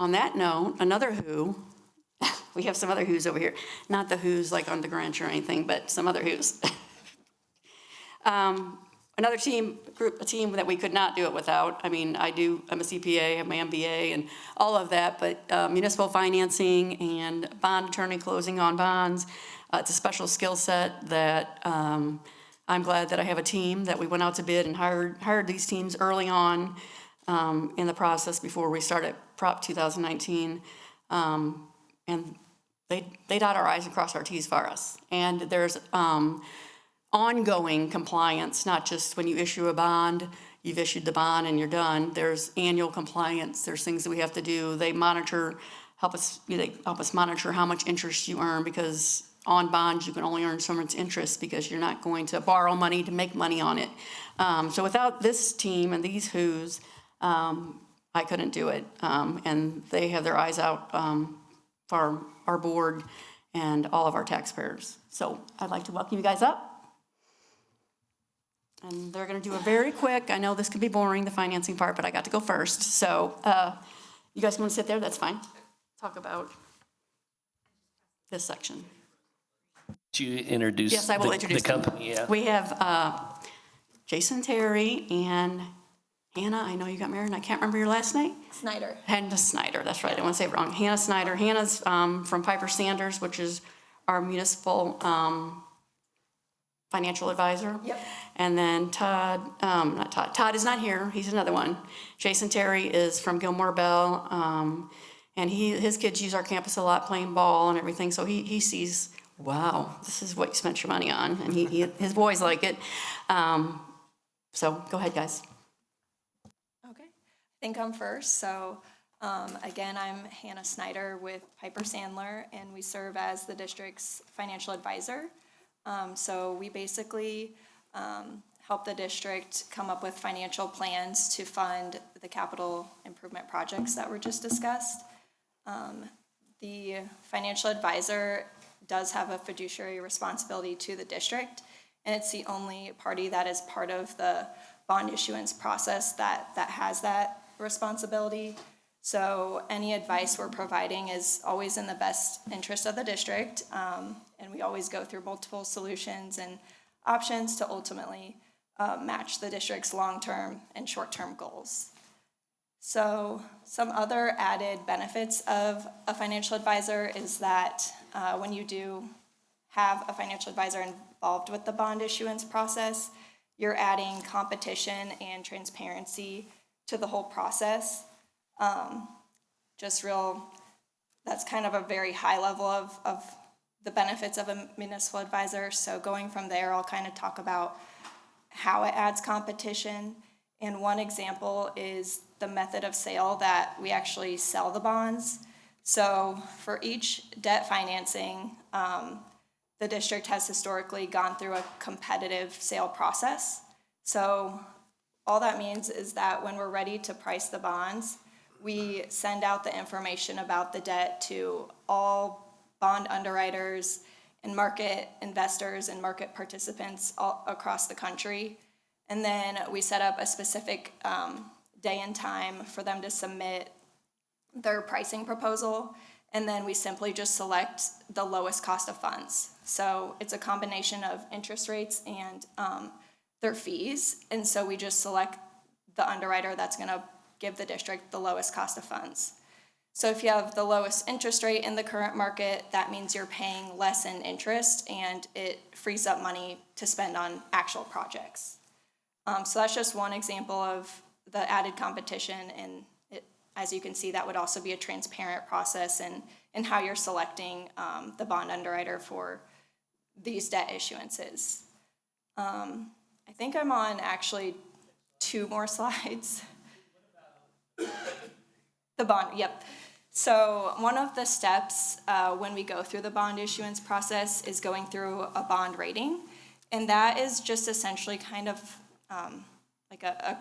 On that note, another who, we have some other who's over here. Not the who's like on the Grinch or anything, but some other who's. Another team that we could not do it without. I mean, I'm a CPA, I have my MBA and all of that, but municipal financing and bond attorney closing on bonds, it's a special skill set that I'm glad that I have a team that we went out to bid and hired these teams early on in the process before we started Prop 2019. And they dot our I's and cross our T's for us. And there's ongoing compliance, not just when you issue a bond, you've issued the bond and you're done. There's annual compliance. There's things that we have to do. They help us monitor how much interest you earn, because on bonds you can only earn so much interest because you're not going to borrow money to make money on it. So without this team and these who's, I couldn't do it. And they have their eyes out for our board and all of our taxpayers. So I'd like to welcome you guys up. And they're going to do a very quick, I know this could be boring, the financing part, but I got to go first. So you guys want to sit there? That's fine. Talk about this section. Do you introduce yes, I will introduce the company? Yeah. We have Jason Terry and Hannah. I know you got married and I can't remember your last name. Snyder. Hannah Snyder, that's right. I want to say it wrong. Hannah Snyder. Hannah's from Piper Sanders, which is our municipal financial advisor. Yep. And then Todd is not here, he's another one. Jason Terry is from Gilmore Bell, and his kids use our campus a lot playing ball and everything, so he sees, wow, this is what you spent your money on, and his boys like it. So go ahead, guys. Okay, I think I'm first. So again, I'm Hannah Snyder with Piper Sandler, and we serve as the district's financial advisor. So we basically help the district come up with financial plans to fund the capital improvement projects that were just discussed. The financial advisor does have a fiduciary responsibility to the district, and it's the only party that is part of the bond issuance process that has that responsibility. So any advice we're providing is always in the best interest of the district, and we always go through multiple solutions and options to ultimately match the district's long-term and short-term goals. So some other added benefits of a financial advisor is that when you do have a financial advisor involved with the bond issuance process, you're adding competition and transparency to the whole process. That's kind of a very high level of the benefits of a municipal advisor. So going from there, I'll kind of talk about how it adds competition. And one example is the method of sale that we actually sell the bonds. So for each debt financing, the district has historically gone through a competitive sale process. So all that means is that when we're ready to price the bonds, we send out the information about the debt to all bond underwriters and market investors and market participants all across the country. And then we set up a specific day and time for them to submit their pricing proposal. And then we simply just select the lowest cost of funds. So it's a combination of interest rates and their fees. And so we just select the underwriter that's going to give the district the lowest cost of funds. So if you have the lowest interest rate in the current market, that means you're paying less in interest and it frees up money to spend on actual projects. So that's just one example of the added competition, and as you can see, that would also be a transparent process in how you're selecting the bond underwriter for these debt issuances. I think I'm on actually 2 more slides. The bond, yep. So one of the steps when we go through the bond issuance process is going through a bond rating. And that is just essentially kind of like a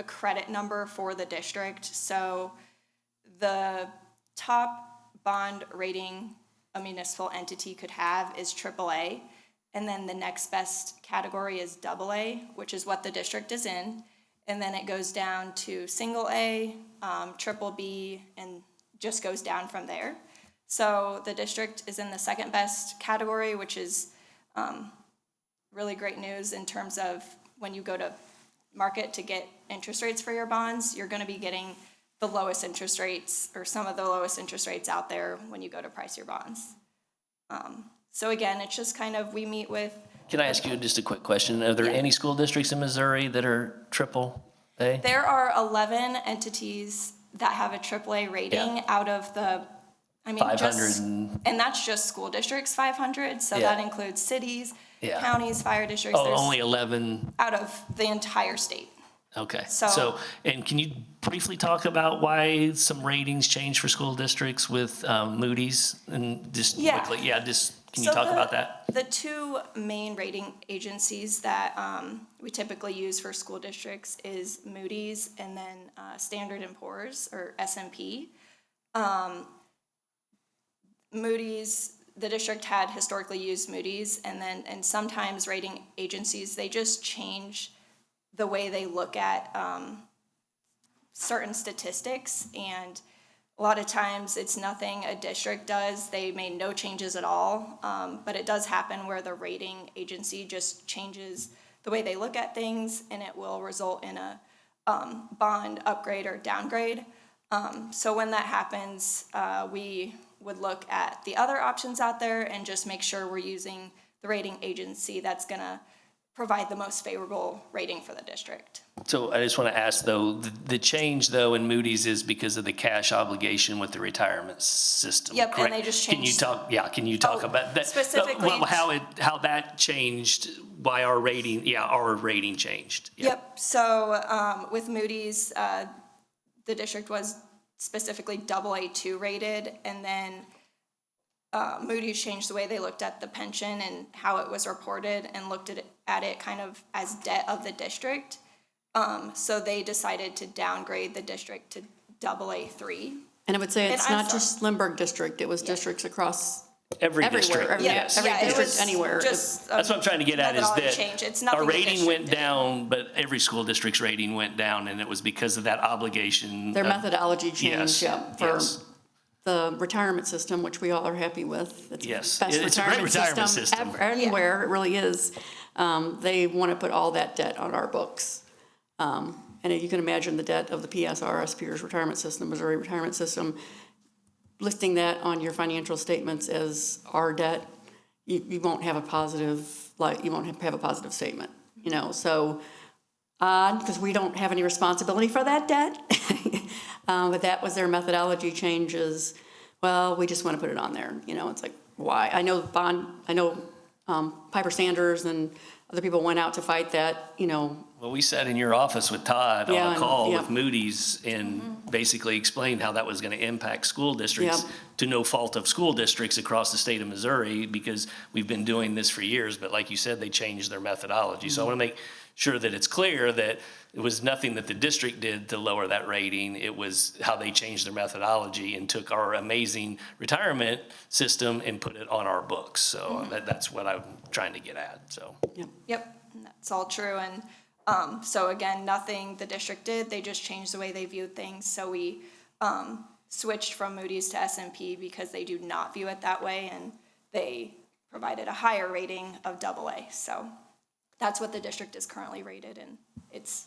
credit number for the district. So the top bond rating a municipal entity could have is AAA. And then the next best category is AA, which is what the district is in. and then it goes down to single A, triple B, and just goes down from there. So the district is in the second best category, which is really great news in terms of when you go to market to get interest rates for your bonds, you're going to be getting the lowest interest rates or some of the lowest interest rates out there when you go to price your bonds. So again, it's just kind of, we meet with. Can I ask you just a quick question? Are there Yeah. any school districts in Missouri that are triple A? There are 11 entities that have a AAA rating Yeah. out of the, 500 and that's just school districts, 500. So Yeah. that includes cities, Yeah. counties, fire districts. Oh, There's only 11. out of the entire state. Okay. So- And can you briefly talk about why some ratings changed for school districts with Moody's and just Yeah. quickly? Yeah, can you So talk about that? The two main rating agencies that we typically use for school districts is Moody's and then Standard & Poor's, or S&P. Moody's, the district had historically used Moody's, and sometimes rating agencies, they just change the way they look at certain statistics, and a lot of times it's nothing a district does. They made no changes at all, but it does happen where the rating agency just changes the way they look at things, and it will result in a bond upgrade or downgrade. So when that happens, we would look at the other options out there and just make sure we're using the rating agency that's gonna provide the most favorable rating for the district. So I just want to ask though, the change though in Moody's is because of the cash obligation with the retirement system, Yep, and correct? they just Can you changed- talk, can you talk Oh, about that? specifically- How that changed, why our rating changed? Yeah. Yep, so with Moody's, the district was specifically AA2 rated, and then Moody's changed the way they looked at the pension and how it was reported and looked at it kind of as debt of the district. So they decided to downgrade the district to AA3. And I would say And it's I'm not sorry. just Lindbergh District, it was district across Every everywhere. district, Every- yes. Every Yeah, it district was anywhere. just That's what I'm trying to get at is methodology that change. It's our nothing the rating district went did. down, but every school district's rating went down, and it was because of that obligation. Their of- methodology Yes, changed, yeah, for yes. the retirement system, which we all are happy with. It's the Yes, best it's a great retirement system. Anywhere, it really is. They want to put all that debt on our books. And you can imagine the debt of the PSRS, Peers Retirement System, Missouri Retirement System, listing that on your financial statements as our debt, you won't have a positive, you won't have a positive statement, so odd, because we don't have any responsibility for that debt. But that was their methodology changes. Well, we just want to put it on there, it's like, why? I know Piper Sanders and other people went out to fight that, Well, we sat in your office with Todd Yeah, on a and- call yeah. with Moody's and basically explained how that was going to impact school districts Yeah. to no fault of school districts across the state of Missouri, because we've been doing this for years, but like you said, they changed their methodology. So I want to make sure that it's clear that it was nothing that the district did to lower that rating. It was how they changed their methodology and took our amazing retirement system and put it on our books. So that's what I'm trying to get at, so. Yep, and that's all true. And so again, nothing the district did, they just changed the way they viewed things. So we switched from Moody's to S&P because they do not view it that way, and they provided a higher rating of AA. So that's what the district is currently rated, and it's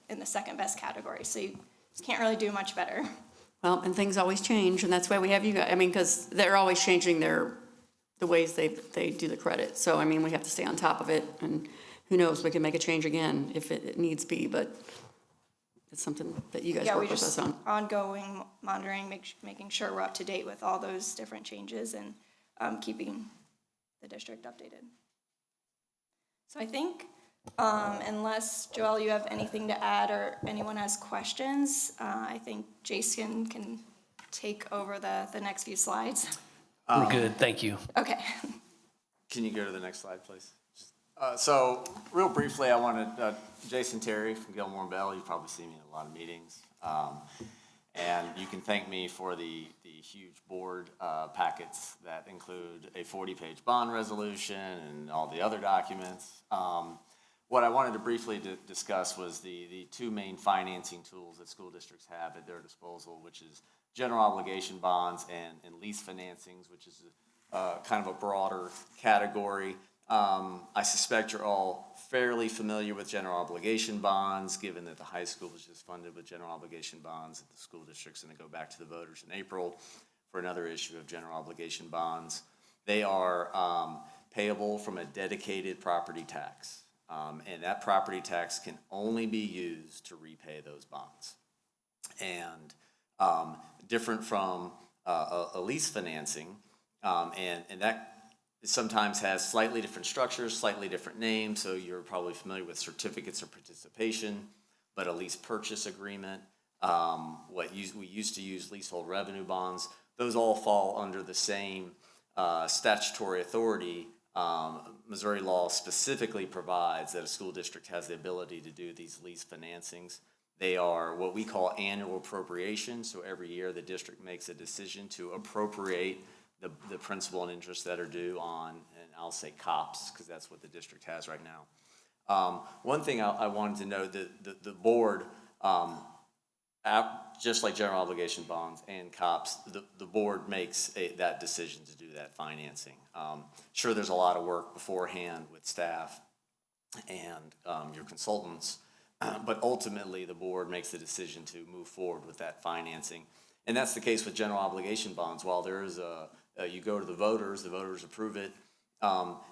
in the second best category. So you can't really do much better. well, and things always change, and that's why we have you guys, because they're always changing the ways they do the credit. So, we have to stay on top of it, and who knows, we can make a change again if it needs be, but it's something that you guys Yeah, we work with us just on. ongoing monitoring, making sure we're up to date with all those different changes and keeping the district updated. So I think, unless, Joelle, you have anything to add or anyone has questions, I think Jason can take over the next few slides. We're good, thank you. Okay. Can you go to the next slide, please? So real briefly, I wanted, Jason Terry from Gilmore and Bell, you've probably seen me in a lot of meetings. And you can thank me for the huge board packets that include a 40-page bond resolution and all the other documents. what I wanted to briefly discuss was the two main financing tools that school districts have at their disposal, which is general obligation bonds and lease financings, which is kind of a broader category. I suspect you're all fairly familiar with general obligation bonds, given that the high school was just funded with general obligation bonds, that the school district's gonna go back to the voters in April for another issue of general obligation bonds. They are payable from a dedicated property tax. And that property tax can only be used to repay those bonds. And different from a lease financing, and that sometimes has slightly different structures, slightly different names, so you're probably familiar with certificates of participation, but a lease purchase agreement, we used to use leasehold revenue bonds, those all fall under the same statutory authority. Missouri law specifically provides that a school district has the ability to do these lease financings. They are what we call annual appropriations, so every year the district makes a decision to appropriate the principal and interest that are due on, and I'll say COPS, because that's what the district has right now. One thing I wanted to note, that the board, just like general obligation bonds and COPS, the board makes that decision to do that financing. Sure, there's a lot of work beforehand with staff and your consultants, but ultimately the board makes the decision to move forward with that financing. And that's the case with general obligation bonds. While there is you go to the voters approve it,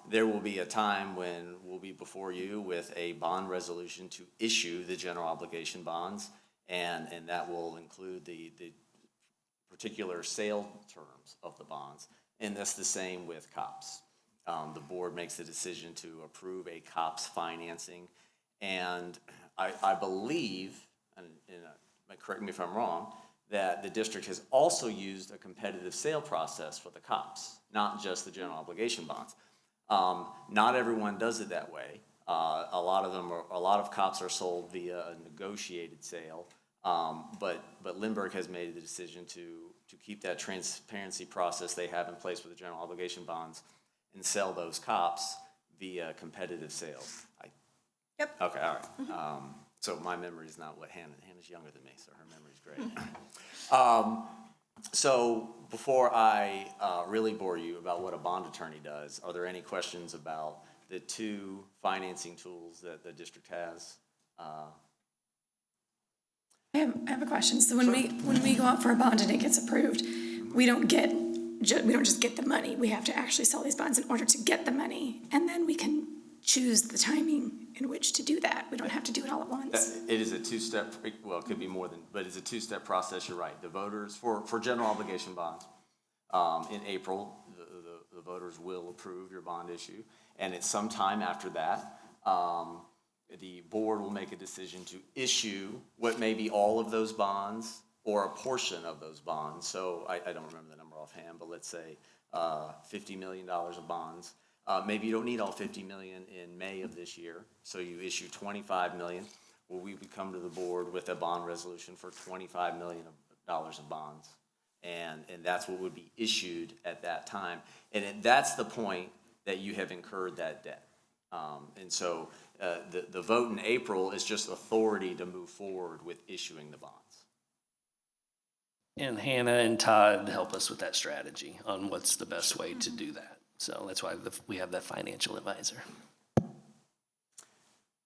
there will be a time when we'll be before you with a bond resolution to issue the general obligation bonds, and that will include the particular sale terms of the bonds. And that's the same with COPS. The board makes the decision to approve a COPS financing, and I believe, and correct me if I'm wrong, that the district has also used a competitive sale process for the COPS, not just the general obligation bonds. Not everyone does it that way. A lot of COPS are sold via a negotiated sale, but Lindbergh has made the decision to keep that transparency process they have in place with the general obligation bonds and sell those COPS via competitive sales. Yep. Okay, all right. So my memory is not what Hannah's younger than me, so her memory's great. So before I really bore you about what a bond attorney does, are there any questions about the two financing tools that the district has? I have a question. So when we go out for a bond and it gets approved, we don't just get the money. We have to actually sell these bonds in order to get the money, and then we can choose the timing in which to do that. We don't have to do it all at once. It is a two-step, well, it could be more than, but it's a two-step process, you're right. The voters, for general obligation bonds, in April, the voters will approve your bond issue, and it's sometime after that, the board will make a decision to issue what may be all of those bonds or a portion of those bonds. So I don't remember the number offhand, but let's say $50 million of bonds. Maybe you don't need all 50 million in May of this year, so you issue 25 million. Well, we would come to the board with a bond resolution for $25 million of bonds, and that's what would be issued at that time. And that's the point that you have incurred that debt. And so the vote in April is just authority to move forward with issuing the bonds. And Hannah and Todd help us with that strategy on what's the best way to do that. So that's why we have that financial advisor. And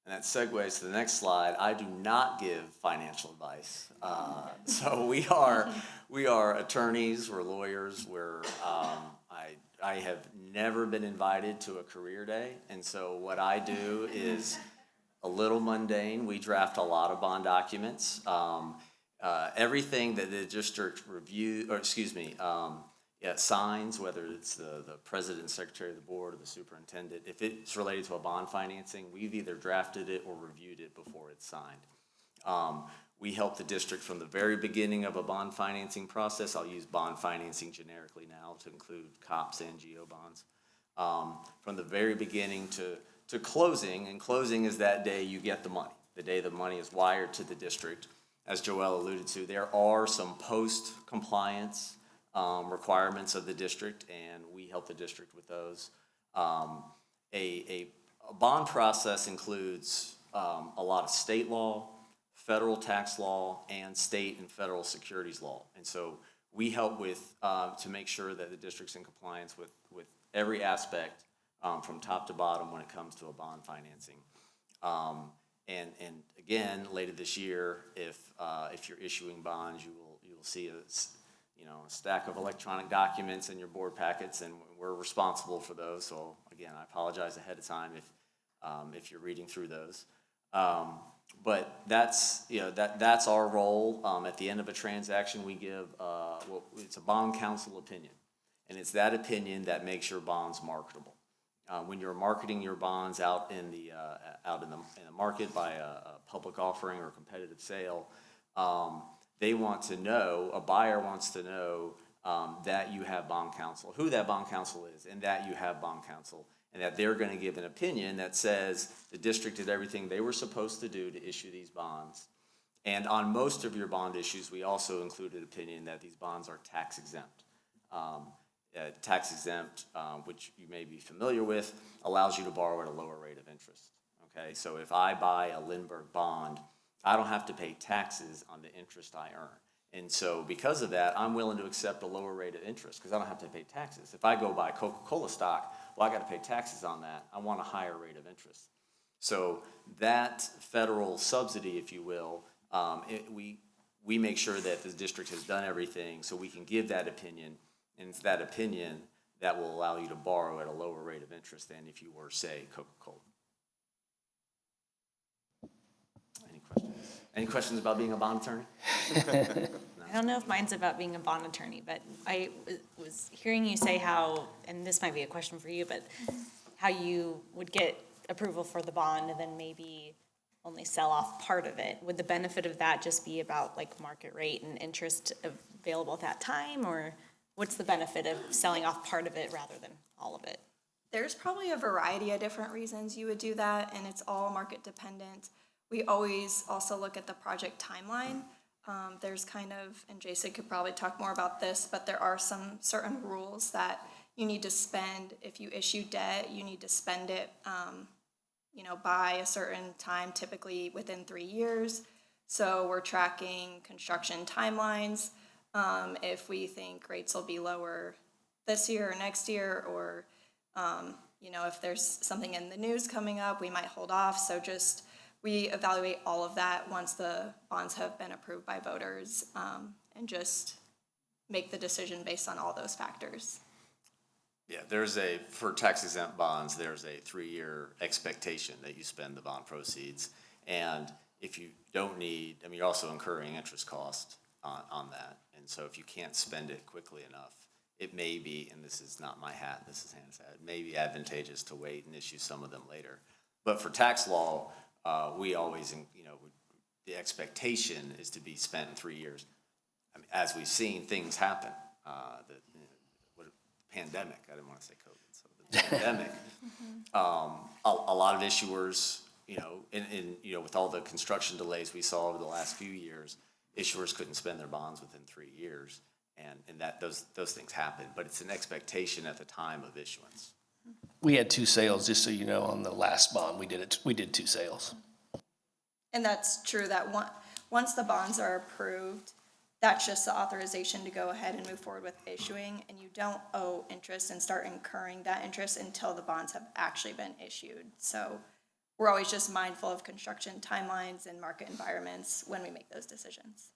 that segues to the next slide. I do not give financial advice. So we are attorneys, we're lawyers, I have never been invited to a career day. And so what I do is a little mundane. We draft a lot of bond documents. Everything that the district signs, whether it's the president, secretary of the board, or the superintendent, if it's related to a bond financing, we've either drafted it or reviewed it before it's signed. We help the district from the very beginning of a bond financing process. I'll use bond financing generically now to include COPS and GO bonds. From the very beginning to closing, and closing is that day you get the money, the day the money is wired to the district. As Joelle alluded to, there are some post-compliance requirements of the district, and we help the district with those. A a bond process includes a lot of state law, federal tax law, and state and federal securities law. And so we help with, to make sure that the district's in compliance with every aspect from top to bottom when it comes to a bond financing. And again, later this year, if you're issuing bonds, you will see a stack of electronic documents in your board packets, and we're responsible for those. So again, I apologize ahead of time if you're reading through those. But that's our role. At the end of a transaction, we give it's a bond counsel opinion, and it's that opinion that makes your bonds marketable. When you're marketing your bonds out in the market by a public offering or competitive sale, they want to know, a buyer wants to know that you have bond counsel, who that bond counsel is, and that you have bond counsel, and that they're going to give an opinion that says the district did everything they were supposed to do to issue these bonds. And on most of your bond issues, we also include an opinion that these bonds are tax exempt. Tax exempt, which you may be familiar with, allows you to borrow at a lower rate of interest. Okay, so if I buy a Lindbergh bond, I don't have to pay taxes on the interest I earn. And so because of that, I'm willing to accept a lower rate of interest because I don't have to pay taxes. If I go buy Coca-Cola stock, well, I got to pay taxes on that. I want a higher rate of interest. So that federal subsidy, if you will, we make sure that the district has done everything so we can give that opinion, and it's that opinion that will allow you to borrow at a lower rate of interest than if you were, say, Coca-Cola. Any questions? Any questions about being a bond attorney? I don't know if mine's about being a bond attorney, but I was hearing you say how, and this might be a question for you, but how you would get approval for the bond and then maybe only sell off part of it. Would the benefit of that just be about like market rate and interest available at that time, or what's the benefit of selling off part of it rather than all of it? There's probably a variety of different reasons you would do that, and it's all market dependent. We always also look at the project timeline. There's kind of, and Jason could probably talk more about this, but there are some certain rules that you need to spend. If you issue debt, you need to spend it, by a certain time, typically within 3 years. So we're tracking construction timelines. If we think rates will be lower this year or next year, or, if there's something in the news coming up, we might hold off. So we evaluate all of that once the bonds have been approved by voters, and just make the decision based on all those factors. Yeah, for tax exempt bonds, there's a 3-year expectation that you spend the bond proceeds. And if you don't need, you're also incurring interest cost on that. And so if you can't spend it quickly enough, it may be, and this is not my hat, this is Hannah's hat, it may be advantageous to wait and issue some of them later. But for tax law, we always, the expectation is to be spent in 3 years. As we've seen, things happen. Pandemic, I didn't want to say COVID, so the pandemic. A lot of issuers, with all the construction delays we saw over the last few years, issuers couldn't spend their bonds within 3 years, and that those things happen. But it's an expectation at the time of issuance. We had 2 sales, just so you know, on the last bond. We did 2 sales. And that's true that once the bonds are approved, that's just the authorization to go ahead and move forward with issuing, and you don't owe interest and start incurring that interest until the bonds have actually been issued. So we're always just mindful of construction timelines and market environments when we make those decisions.